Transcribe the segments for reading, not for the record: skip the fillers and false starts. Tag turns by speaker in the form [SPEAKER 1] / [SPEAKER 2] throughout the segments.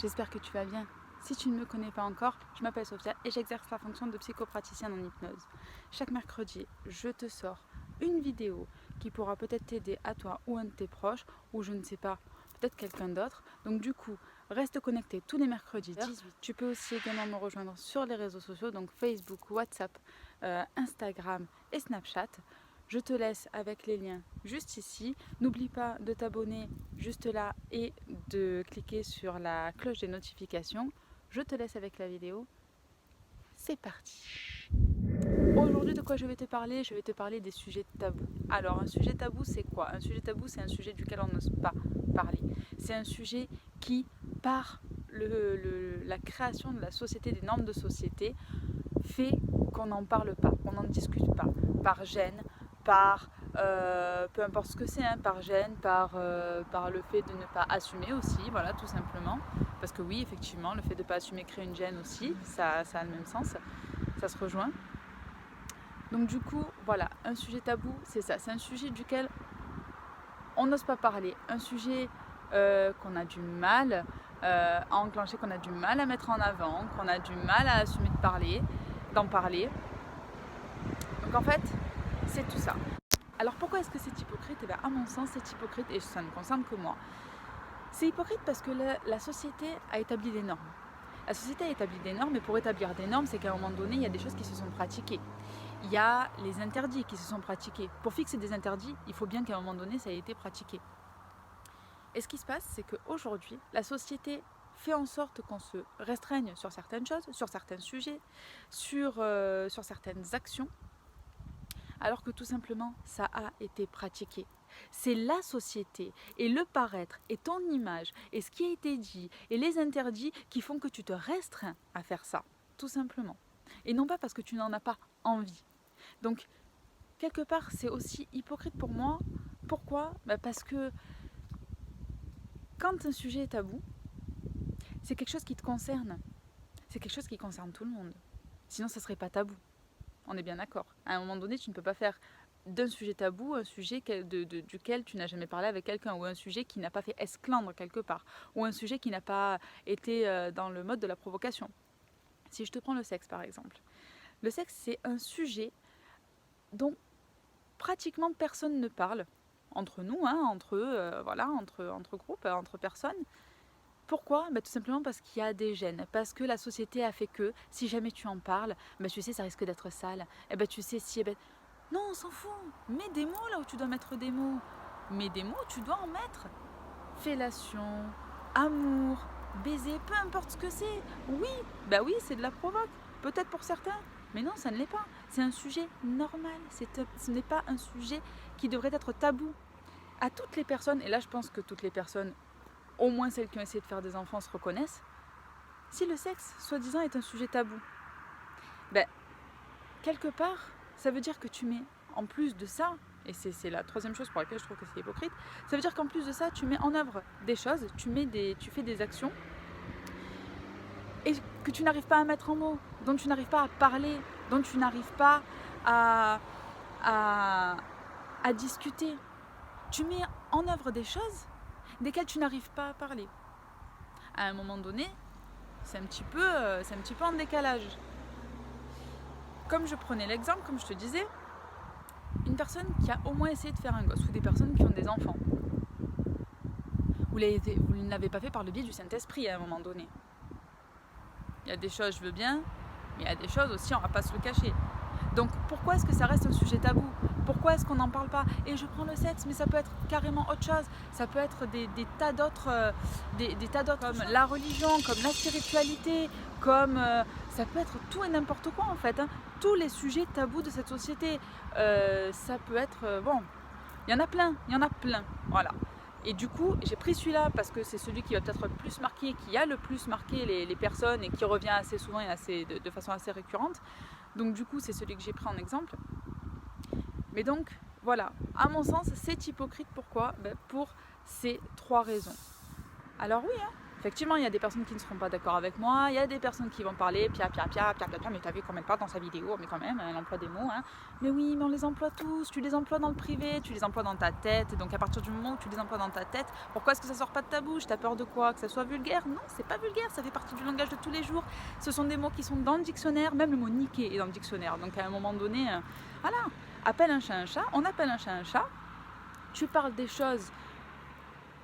[SPEAKER 1] j'espère que tu vas bien. Si tu ne me connais pas encore, je m'appelle Sophia et j'exerce la fonction de psychopraticienne en hypnose. Chaque mercredi, je te sors une vidéo qui pourra peut-être t'aider à toi ou un de tes proches, ou je ne sais pas, peut-être quelqu'un d'autre. Donc du coup, reste connecté tous les mercredis 18. Tu peux aussi également me rejoindre sur les réseaux sociaux, donc Facebook, WhatsApp, Instagram et Snapchat. Je te laisse avec les liens juste ici. N'oublie pas de t'abonner juste là et de cliquer sur la cloche des notifications. Je te laisse avec la vidéo. C'est parti. Aujourd'hui, de quoi je vais te parler? Je vais te parler des sujets tabous. Alors, un sujet tabou, c'est quoi? Un sujet tabou, c'est un sujet duquel on n'ose pas parler. C'est un sujet qui, par la création de la société, des normes de société, fait qu'on n'en parle pas, qu'on n'en discute pas, par gêne, par peu importe ce que c'est, hein, par gêne, par le fait de ne pas assumer aussi, voilà, tout simplement. Parce que oui, effectivement, le fait de ne pas assumer crée une gêne aussi, ça a le même sens, ça se rejoint. Donc du coup, voilà, un sujet tabou, c'est ça, c'est un sujet duquel on n'ose pas parler, un sujet qu'on a du mal à enclencher, qu'on a du mal à mettre en avant, qu'on a du mal à assumer d'en parler. Donc en fait, c'est tout ça. Alors pourquoi est-ce que c'est hypocrite? Eh bien, à mon sens, c'est hypocrite, et ça ne concerne que moi. C'est hypocrite parce que la société a établi des normes. La société a établi des normes, et pour établir des normes, c'est qu'à un moment donné, il y a des choses qui se sont pratiquées. Il y a les interdits qui se sont pratiqués. Pour fixer des interdits, il faut bien qu'à un moment donné, ça ait été pratiqué. Et ce qui se passe, c'est qu'aujourd'hui, la société fait en sorte qu'on se restreigne sur certaines choses, sur certains sujets, sur certaines actions, alors que tout simplement, ça a été pratiqué. C'est la société et le paraître et ton image et ce qui a été dit et les interdits qui font que tu te restreins à faire ça, tout simplement. Et non pas parce que tu n'en as pas envie. Donc, quelque part, c'est aussi hypocrite pour moi. Pourquoi? Parce que quand un sujet est tabou, c'est quelque chose qui te concerne. C'est quelque chose qui concerne tout le monde. Sinon, ça ne serait pas tabou. On est bien d'accord. À un moment donné, tu ne peux pas faire d'un sujet tabou un sujet duquel tu n'as jamais parlé avec quelqu'un, ou un sujet qui n'a pas fait esclandre quelque part, ou un sujet qui n'a pas été dans le mode de la provocation. Si je te prends le sexe par exemple. Le sexe, c'est un sujet dont pratiquement personne ne parle, entre nous, hein, entre eux, voilà, entre groupes, entre personnes. Pourquoi? Tout simplement parce qu'il y a des gènes, parce que la société a fait que si jamais tu en parles, tu sais, ça risque d'être sale. Tu sais, si... non, on s'en fout. Mets des mots là où tu dois mettre des mots. Mets des mots, tu dois en mettre. Fellation, amour, baiser, peu importe ce que c'est. Oui, oui, c'est de la provoque. Peut-être pour certains, mais non, ça ne l'est pas. C'est un sujet normal. Ce n'est pas un sujet qui devrait être tabou. À toutes les personnes, et là je pense que toutes les personnes, au moins celles qui ont essayé de faire des enfants, se reconnaissent. Si le sexe, soi-disant, est un sujet tabou, quelque part, ça veut dire que tu mets, en plus de ça, et c'est la troisième chose pour laquelle je trouve que c'est hypocrite, ça veut dire qu'en plus de ça, tu mets en œuvre des choses, tu fais des actions, et que tu n'arrives pas à mettre en mots, dont tu n'arrives pas à parler, dont tu n'arrives pas à discuter. Tu mets en œuvre des choses desquelles tu n'arrives pas à parler. À un moment donné, c'est un petit peu en décalage. Comme je prenais l'exemple, comme je te disais, une personne qui a au moins essayé de faire un gosse, ou des personnes qui ont des enfants. Vous ne l'avez pas fait par le biais du Saint-Esprit à un moment donné. Il y a des choses, je veux bien, mais il y a des choses aussi, on ne va pas se le cacher. Donc pourquoi est-ce que ça reste un sujet tabou? Pourquoi est-ce qu'on n'en parle pas? Et je prends le sexe, mais ça peut être carrément autre chose. Ça peut être des tas d'autres, comme la religion, comme la spiritualité, comme ça peut être tout et n'importe quoi en fait. Hein. Tous les sujets tabous de cette société. Ça peut être bon. Il y en a plein, voilà. Et du coup, j'ai pris celui-là parce que c'est celui qui va peut-être le plus marquer, qui a le plus marqué les personnes et qui revient assez souvent et de façon assez récurrente. Donc du coup, c'est celui que j'ai pris en exemple. Mais donc, voilà, à mon sens, c'est hypocrite. Pourquoi? Pour ces trois raisons. Alors oui, Effectivement, il y a des personnes qui ne seront pas d'accord avec moi, il y a des personnes qui vont parler, pia, mais t'as vu comme elle parle dans sa vidéo, mais quand même, elle emploie des mots, hein. Mais oui, mais on les emploie tous, tu les emploies dans le privé, tu les emploies dans ta tête, et donc à partir du moment où tu les emploies dans ta tête, pourquoi est-ce que ça sort pas de ta bouche? T'as peur de quoi? Que ça soit vulgaire? Non, c'est pas vulgaire, ça fait partie du langage de tous les jours. Ce sont des mots qui sont dans le dictionnaire, même le mot niquer est dans le dictionnaire, donc à un moment donné, voilà, appelle un chat, on appelle un chat, tu parles des choses.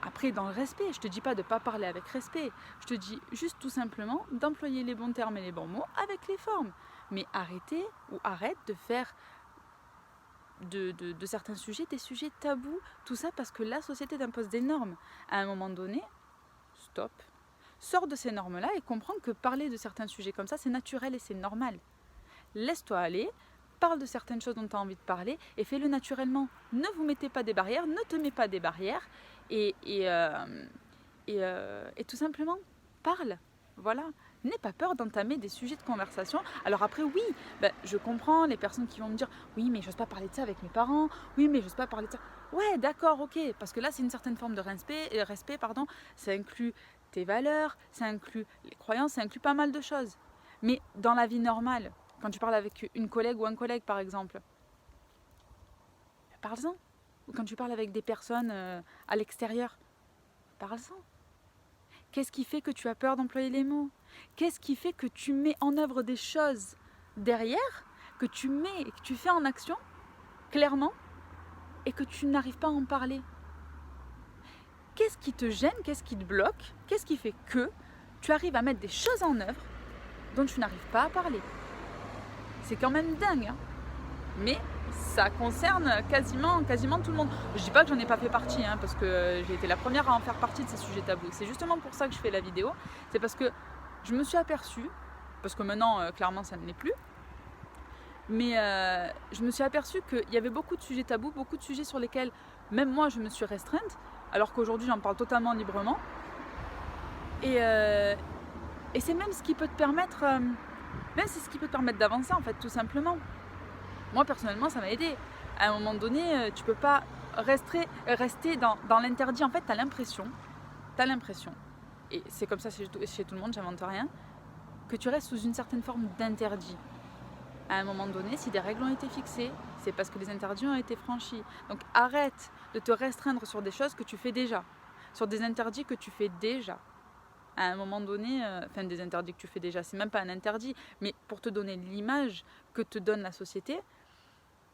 [SPEAKER 1] Après, dans le respect, je te dis pas de ne pas parler avec respect. Je te dis juste tout simplement d'employer les bons termes et les bons mots avec les formes. Mais arrêtez ou arrête de faire de certains sujets des sujets tabous. Tout ça parce que la société t'impose des normes. À un moment donné, stop. Sors de ces normes-là et comprends que parler de certains sujets comme ça, c'est naturel et c'est normal. Laisse-toi aller. Parle de certaines choses dont tu as envie de parler et fais-le naturellement. Ne vous mettez pas des barrières, ne te mets pas des barrières et tout simplement parle. Voilà. N'aie pas peur d'entamer des sujets de conversation. Alors après, oui, je comprends les personnes qui vont me dire oui, mais j'ose pas parler de ça avec mes parents. Oui, mais j'ose pas parler de ça. Ouais, d'accord, ok. Parce que là, c'est une certaine forme de respect, pardon. Ça inclut tes valeurs, ça inclut les croyances, ça inclut pas mal de choses. Mais dans la vie normale, quand tu parles avec une collègue ou un collègue, par exemple, parle-en. Ou quand tu parles avec des personnes à l'extérieur, parle-en. Qu'est-ce qui fait que tu as peur d'employer les mots? Qu'est-ce qui fait que tu mets en œuvre des choses derrière, que tu fais en action, clairement, et que tu n'arrives pas à en parler? Qu'est-ce qui te gêne? Qu'est-ce qui te bloque? Qu'est-ce qui fait que tu arrives à mettre des choses en œuvre dont tu n'arrives pas à parler? C'est quand même dingue, hein. Mais ça concerne quasiment tout le monde. Je dis pas que j'en ai pas fait partie, hein, parce que j'ai été la première à en faire partie de ces sujets tabous. C'est justement pour ça que je fais la vidéo. C'est parce que je me suis aperçue, parce que maintenant, clairement, ça ne l'est plus, mais je me suis aperçue qu'il y avait beaucoup de sujets tabous, beaucoup de sujets sur lesquels même moi, je me suis restreinte, alors qu'aujourd'hui, j'en parle totalement librement. Et c'est même ce qui peut te permettre... c'est ce qui peut te permettre d'avancer, en fait, tout simplement. Moi, personnellement, ça m'a aidé. À un moment donné, tu ne peux pas rester dans l'interdit. En fait, tu as l'impression, et c'est comme ça chez tout le monde, j'invente rien, que tu restes sous une certaine forme d'interdit. À un moment donné, si des règles ont été fixées, c'est parce que les interdits ont été franchis. Donc arrête de te restreindre sur des choses que tu fais déjà, sur des interdits que tu fais déjà. À un moment donné, des interdits que tu fais déjà, c'est même pas un interdit, mais pour te donner l'image que te donne la société,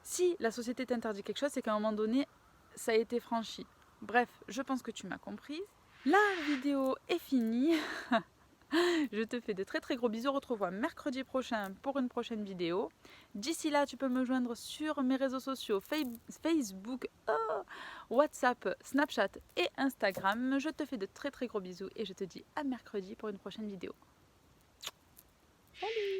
[SPEAKER 1] si la société t'interdit quelque chose, c'est qu'à un moment donné, ça a été franchi. Bref, je pense que tu m'as comprise. La vidéo est finie. Je te fais de très très gros bisous. Retrouve-moi mercredi prochain pour une prochaine vidéo. D'ici là, tu peux me joindre sur mes réseaux sociaux Facebook, WhatsApp, Snapchat et Instagram. Je te fais de très très gros bisous et je te dis à mercredi pour une prochaine vidéo. Salut!